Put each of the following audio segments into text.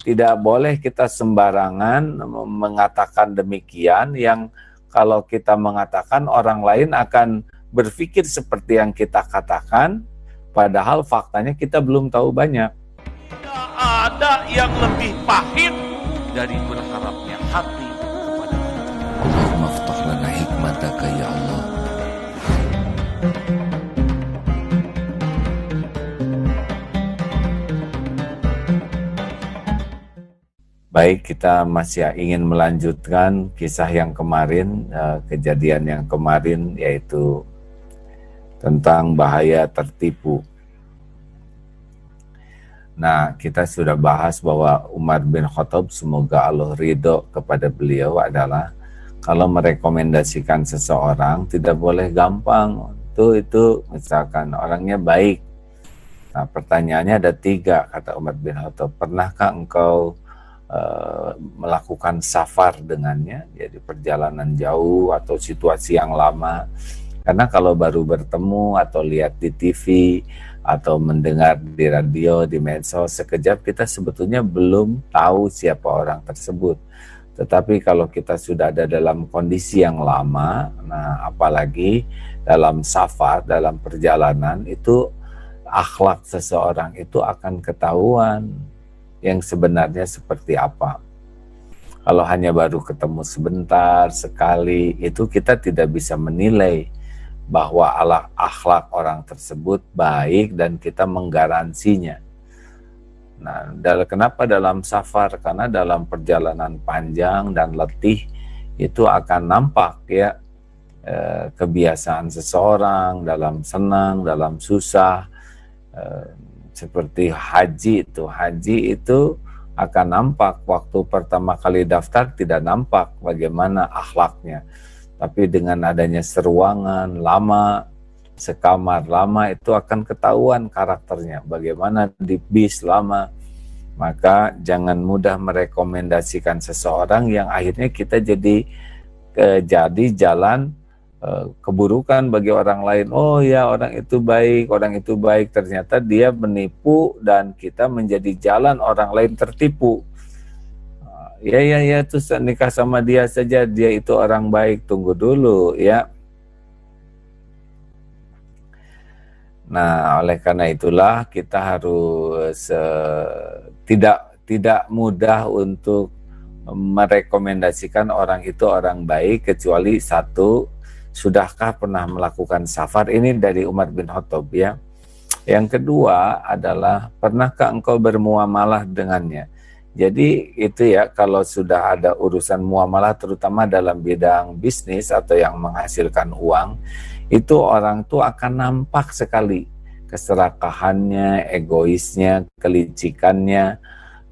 Tidak boleh kita sembarangan mengatakan demikian, yang kalau kita mengatakan orang lain akan berpikir seperti yang kita katakan, padahal faktanya kita belum tahu banyak. Tidak ada yang lebih pahit dari berharapnya hati kepada Allah. Allahumma ftah lana hikmataka ya Allah. Baik, kita masih ingin melanjutkan kisah yang kemarin, kejadian yang kemarin, yaitu tentang bahaya tertipu. Nah, kita sudah bahas bahwa Umar bin Khattab, semoga Allah ridho kepada beliau, adalah kalau merekomendasikan seseorang tidak boleh gampang. Itu misalkan orangnya baik. Nah, pertanyaannya ada 3, kata Umar bin Khattab. Pernahkah engkau melakukan safar dengannya, jadi perjalanan jauh atau situasi yang lama? Karena kalau baru bertemu atau lihat di TV atau mendengar di radio, di medsos, sekejap kita sebetulnya belum tahu siapa orang tersebut. Tetapi kalau kita sudah ada dalam kondisi yang lama, nah apalagi dalam safar, dalam perjalanan, itu akhlak seseorang itu akan ketahuan yang sebenarnya seperti apa. Kalau hanya baru ketemu sebentar, sekali, itu kita tidak bisa menilai bahwa akhlak orang tersebut baik dan kita menggaransinya. Nah, kenapa dalam safar? Karena dalam perjalanan panjang dan letih itu akan nampak ya kebiasaan seseorang dalam senang, dalam susah. Seperti haji itu akan nampak waktu pertama kali daftar, tidak nampak bagaimana akhlaknya, tapi dengan adanya seruangan lama, sekamar lama, itu akan ketahuan karakternya bagaimana di bis lama. Maka jangan mudah merekomendasikan seseorang yang akhirnya kita jadi jalan keburukan bagi orang lain. Oh ya, orang itu baik, ternyata dia menipu dan kita menjadi jalan orang lain tertipu. Ya, terus nikah sama dia saja, dia itu orang baik. Tunggu dulu ya. Nah, oleh karena itulah kita harus tidak mudah untuk merekomendasikan orang itu orang baik, kecuali satu, sudahkah pernah melakukan safar? Ini dari Umar bin Khattab ya. Yang kedua adalah, pernahkah engkau bermuamalah dengannya? Jadi itu ya, kalau sudah ada urusan muamalah, terutama dalam bidang bisnis atau yang menghasilkan uang, itu orang tuh akan nampak sekali keserakahannya, egoisnya, kelicikannya.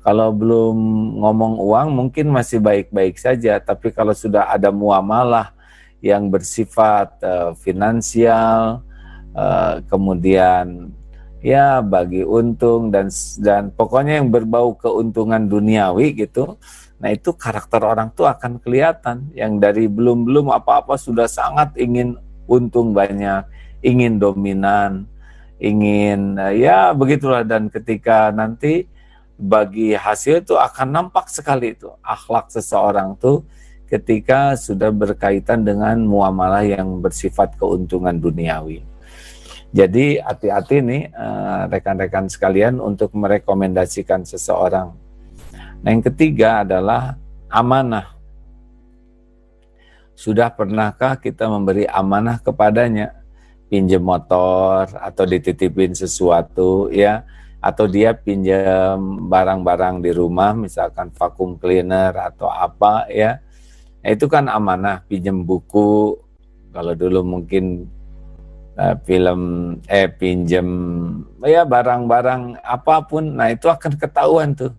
Kalau belum ngomong uang mungkin masih baik-baik saja, tapi kalau sudah ada muamalah yang bersifat finansial, kemudian ya bagi untung dan pokoknya yang berbau keuntungan duniawi gitu. Nah, itu karakter orang tuh akan kelihatan, yang dari belum apa-apa sudah sangat ingin untung banyak, ingin dominan, ingin ya begitulah. Dan ketika nanti bagi hasil itu akan nampak sekali itu akhlak seseorang tuh ketika sudah berkaitan dengan muamalah yang bersifat keuntungan duniawi. Jadi hati-hati nih rekan-rekan sekalian untuk merekomendasikan seseorang. Nah, yang ketiga adalah amanah. Sudah pernahkah kita memberi amanah kepadanya? Pinjam motor atau dititipin sesuatu ya, atau dia pinjam barang-barang di rumah, misalkan vacuum cleaner atau apa ya. Nah, itu kan amanah. Pinjam buku, kalau dulu mungkin pinjam ya barang-barang apapun, nah itu akan ketahuan tuh.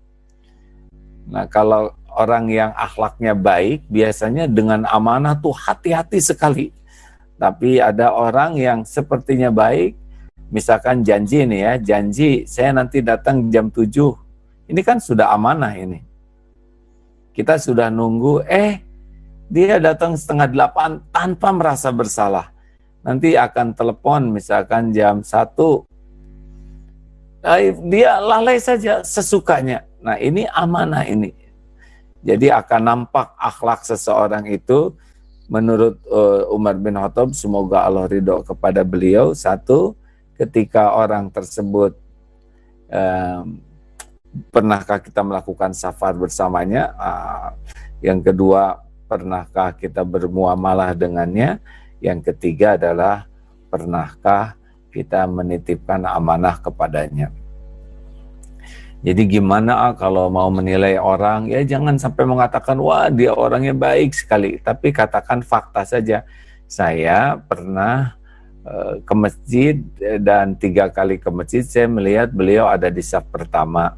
Nah, kalau orang yang akhlaknya baik, biasanya dengan amanah tuh hati-hati sekali. Tapi ada orang yang sepertinya baik, misalkan janji nih ya, janji saya nanti datang jam 7. Ini kan sudah amanah ini. Kita sudah nunggu, dia datang 7:30 tanpa merasa bersalah. Nanti akan telepon misalkan jam 1. dia lalai saja sesukanya. Nah, ini amanah ini. Jadi akan nampak akhlak seseorang itu menurut Umar bin Khattab, semoga Allah ridho kepada beliau. Satu, ketika orang tersebut pernahkah kita melakukan safar bersamanya? Yang kedua, pernahkah kita bermuamalah dengannya? Yang ketiga adalah pernahkah kita menitipkan amanah kepadanya? Jadi gimana kalau mau menilai orang, ya jangan sampai mengatakan, wah dia orangnya baik sekali. Tapi katakan fakta saja. Saya pernah ke masjid dan 3 kali ke masjid saya melihat beliau ada di saf pertama.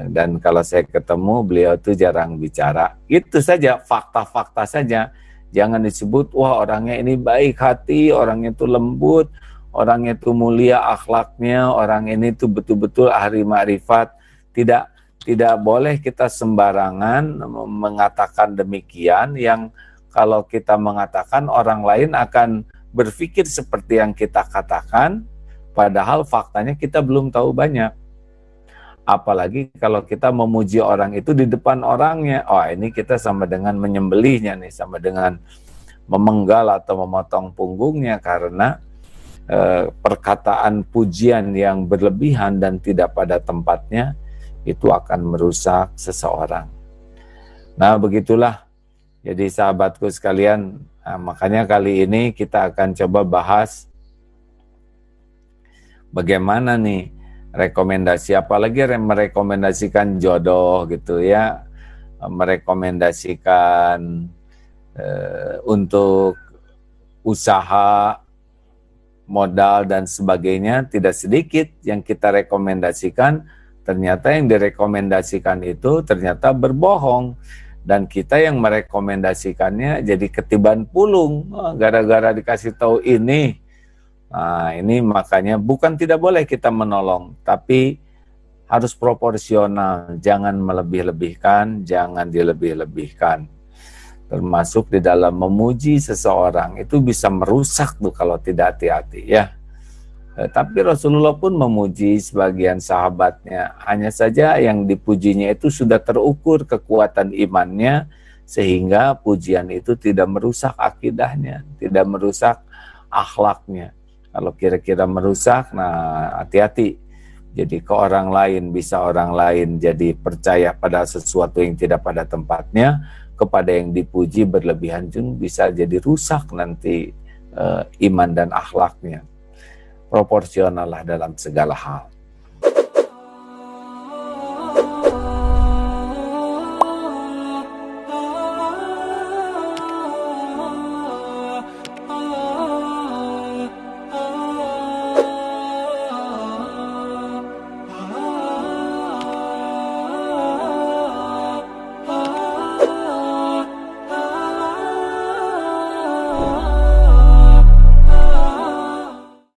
Dan kalau saya ketemu beliau itu jarang bicara. Itu saja, fakta-fakta saja. Jangan disebut, wah orangnya ini baik hati, orangnya itu lembut, orangnya itu mulia akhlaknya, orang ini itu betul-betul ahli ma'rifat. Tidak boleh kita sembarangan mengatakan demikian, yang kalau kita mengatakan orang lain akan berpikir seperti yang kita katakan, padahal faktanya kita belum tahu banyak. Apalagi kalau kita memuji orang itu di depan orangnya, oh ini kita sama dengan menyembelihnya nih, sama dengan memenggal atau memotong punggungnya, karena perkataan pujian yang berlebihan dan tidak pada tempatnya itu akan merusak seseorang. Nah begitulah, jadi sahabatku sekalian, makanya kali ini kita akan coba bahas bagaimana nih rekomendasi, apalagi merekomendasikan jodoh gitu ya, merekomendasikan untuk usaha, modal dan sebagainya. Tidak sedikit yang kita rekomendasikan, ternyata yang direkomendasikan itu ternyata berbohong, dan kita yang merekomendasikannya jadi ketiban pulung gara-gara dikasih tahu ini. Nah, ini makanya bukan tidak boleh kita menolong, tapi harus proporsional, jangan melebih-lebihkan, jangan dilebih-lebihkan. Termasuk di dalam memuji seseorang itu bisa merusak tuh kalau tidak hati-hati ya. Tapi Rasulullah pun memuji sebagian sahabatnya, hanya saja yang dipujinya itu sudah terukur kekuatan imannya, sehingga pujian itu tidak merusak akidahnya, tidak merusak akhlaknya. Kalau kira-kira merusak, nah hati-hati. Jadi ke orang lain, bisa orang lain jadi percaya pada sesuatu yang tidak pada tempatnya, kepada yang dipuji berlebihan pun bisa jadi rusak nanti iman dan akhlaknya. Proporsional lah dalam segala hal.